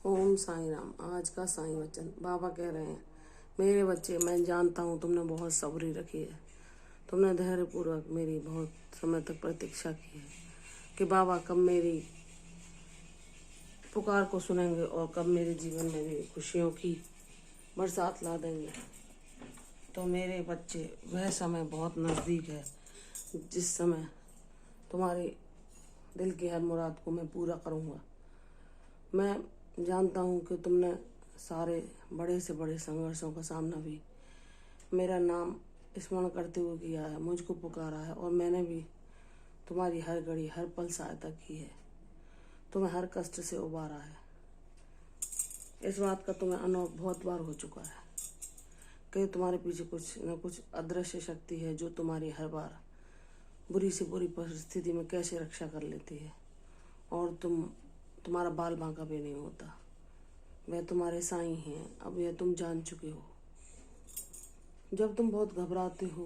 ओम साईं राम। आज का साईं वचन बाबा कह रहे हैं, मेरे बच्चे, मैं जानता हूँ तुमने बहुत सब्री रखी है। तुमने धैर्यपूर्वक मेरी बहुत समय तक प्रतीक्षा की है कि बाबा कब मेरी पुकार को सुनेंगे और कब मेरे जीवन में भी खुशियों की बरसात ला देंगे। तो मेरे बच्चे, वह समय बहुत नज़दीक है जिस समय तुम्हारी दिल की हर मुराद को मैं पूरा करूँगा। मैं जानता हूँ कि तुमने सारे बड़े से बड़े संघर्षों का सामना भी मेरा नाम स्मरण करते हुए किया है, मुझको पुकारा है और मैंने भी तुम्हारी हर घड़ी हर पल सहायता की है, तुम्हें हर कष्ट से उबारा है। इस बात का तुम्हें अनुभव बहुत बार हो चुका है कि तुम्हारे पीछे कुछ न कुछ अदृश्य शक्ति है जो तुम्हारी हर बार बुरी से बुरी परिस्थिति में कैसे रक्षा कर लेती है और तुम्हारा बाल बांका भी नहीं होता। वह तुम्हारे साईं हैं, अब यह तुम जान चुके हो। जब तुम बहुत घबराते हो,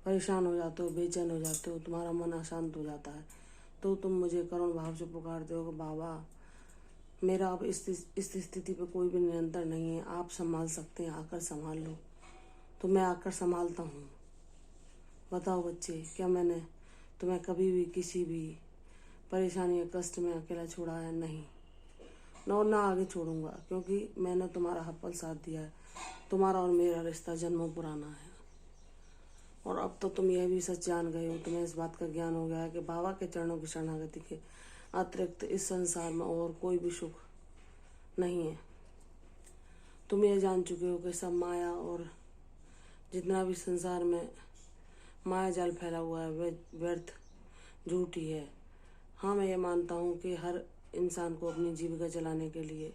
परेशान हो जाते हो, बेचैन हो जाते हो, तुम्हारा मन अशांत हो जाता है, तो तुम मुझे करुण भाव से पुकारते हो कि बाबा, मेरा अब इस स्थिति पे कोई भी नियंत्रण नहीं है, आप संभाल सकते हैं, आकर संभाल लो। तो मैं आकर संभालता हूँ। बताओ बच्चे, क्या मैंने तुम्हें कभी भी किसी भी परेशानी या कष्ट में अकेला छोड़ा है? नहीं, ना आगे छोड़ूंगा, क्योंकि मैंने तुम्हारा हर पल साथ दिया है। तुम्हारा और मेरा रिश्ता जन्मों पुराना है और अब तो तुम यह भी सच जान गए हो, तुम्हें इस बात का ज्ञान हो गया है कि बाबा के चरणों की शरणागति के अतिरिक्त इस संसार में और कोई भी सुख नहीं है। तुम ये जान चुके हो कि सब माया और जितना भी संसार में माया जाल फैला हुआ है वह व्यर्थ, झूठी है। हाँ, मैं ये मानता हूँ कि हर इंसान को अपनी जीविका चलाने के लिए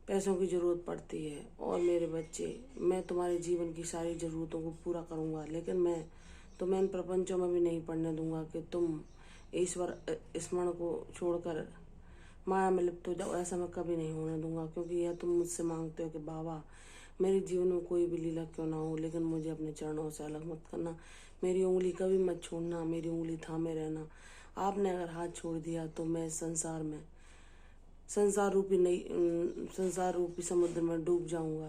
पैसों की ज़रूरत पड़ती है और मेरे बच्चे, मैं तुम्हारे जीवन की सारी ज़रूरतों को पूरा करूँगा, लेकिन मैं तुम्हें इन प्रपंचों में भी नहीं पड़ने दूंगा कि तुम ईश्वर स्मरण को छोड़कर माया में लिप्त हो जाओ। ऐसा मैं कभी नहीं होने दूंगा, क्योंकि यह तुम मुझसे मांगते हो कि बाबा, मेरे जीवन में कोई भी लीला क्यों ना हो, लेकिन मुझे अपने चरणों से अलग मत करना। मेरी उंगली कभी मत छोड़ना, मेरी उंगली थामे रहना। आपने अगर हाथ छोड़ दिया तो मैं संसार में संसार रूपी समुद्र में डूब जाऊंगा।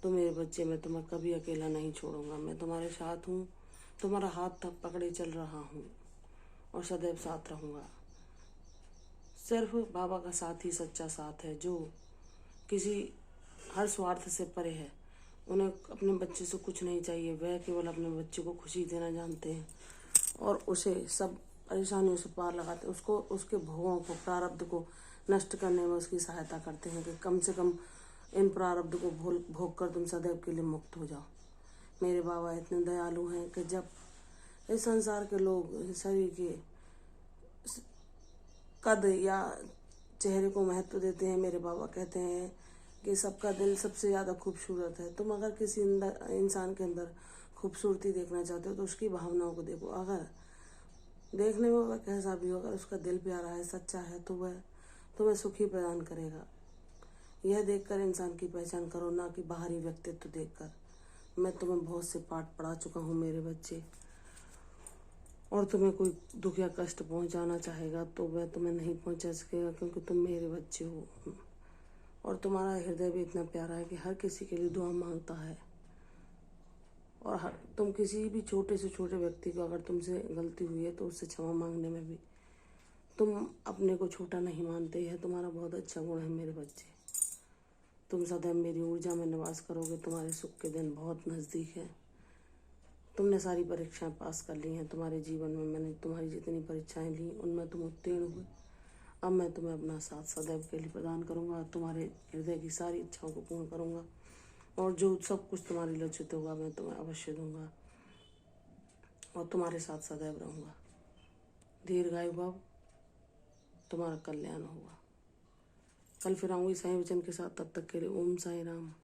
तो मेरे बच्चे, मैं तुम्हें कभी अकेला नहीं छोड़ूंगा। मैं तुम्हारे साथ हूँ, तुम्हारा हाथ तक पकड़े चल रहा हूँ और सदैव साथ रहूँगा। सिर्फ बाबा का साथ ही सच्चा साथ है, जो किसी हर स्वार्थ से परे है। उन्हें अपने बच्चे से कुछ नहीं चाहिए, वह केवल अपने बच्चे को खुशी देना जानते हैं और उसे सब परेशानियों से पार लगाते हैं। उसको, उसके भोगों को, प्रारब्ध को नष्ट करने में उसकी सहायता करते हैं कि कम से कम इन प्रारब्ध को भोग कर तुम सदैव के लिए मुक्त हो जाओ। मेरे बाबा इतने दयालु हैं कि जब इस संसार के लोग शरीर के कद या चेहरे को महत्व देते हैं, मेरे बाबा कहते हैं कि सबका दिल सबसे ज़्यादा खूबसूरत है। तुम अगर किसी इंसान के अंदर खूबसूरती देखना चाहते हो तो उसकी भावनाओं को देखो। अगर देखने में वह कैसा भी हो, अगर उसका दिल प्यारा है, सच्चा है, तो वह तुम्हें सुखी प्रदान करेगा। यह देखकर इंसान की पहचान करो, ना कि बाहरी व्यक्तित्व देखकर। मैं तुम्हें बहुत से पाठ पढ़ा चुका हूँ मेरे बच्चे, और तुम्हें कोई दुख या कष्ट पहुंचाना चाहेगा तो वह तुम्हें नहीं पहुंचा सकेगा, क्योंकि तुम मेरे बच्चे हो और तुम्हारा हृदय भी इतना प्यारा है कि हर किसी के लिए दुआ मांगता है। और तुम किसी भी छोटे से छोटे व्यक्ति को अगर तुमसे गलती हुई है तो उससे क्षमा मांगने में भी तुम अपने को छोटा नहीं मानते। यह तुम्हारा बहुत अच्छा गुण है मेरे बच्चे। तुम सदैव मेरी ऊर्जा में निवास करोगे। तुम्हारे सुख के दिन बहुत नज़दीक है। तुमने सारी परीक्षाएं पास कर ली हैं। तुम्हारे जीवन में मैंने तुम्हारी जितनी परीक्षाएं ली उनमें तुम उत्तीर्ण हुए। अब मैं तुम्हें अपना साथ सदैव के लिए प्रदान करूंगा, तुम्हारे हृदय की सारी इच्छाओं को पूर्ण करूंगा और जो सब कुछ तुम्हारे लक्षित होगा मैं तुम्हें अवश्य दूंगा और तुम्हारे साथ सदैव रहूंगा। दीर्घायु भव, तुम्हारा कल्याण होगा। कल फिर आऊँगी साईं वचन के साथ, तब तक के लिए ओम साईं राम।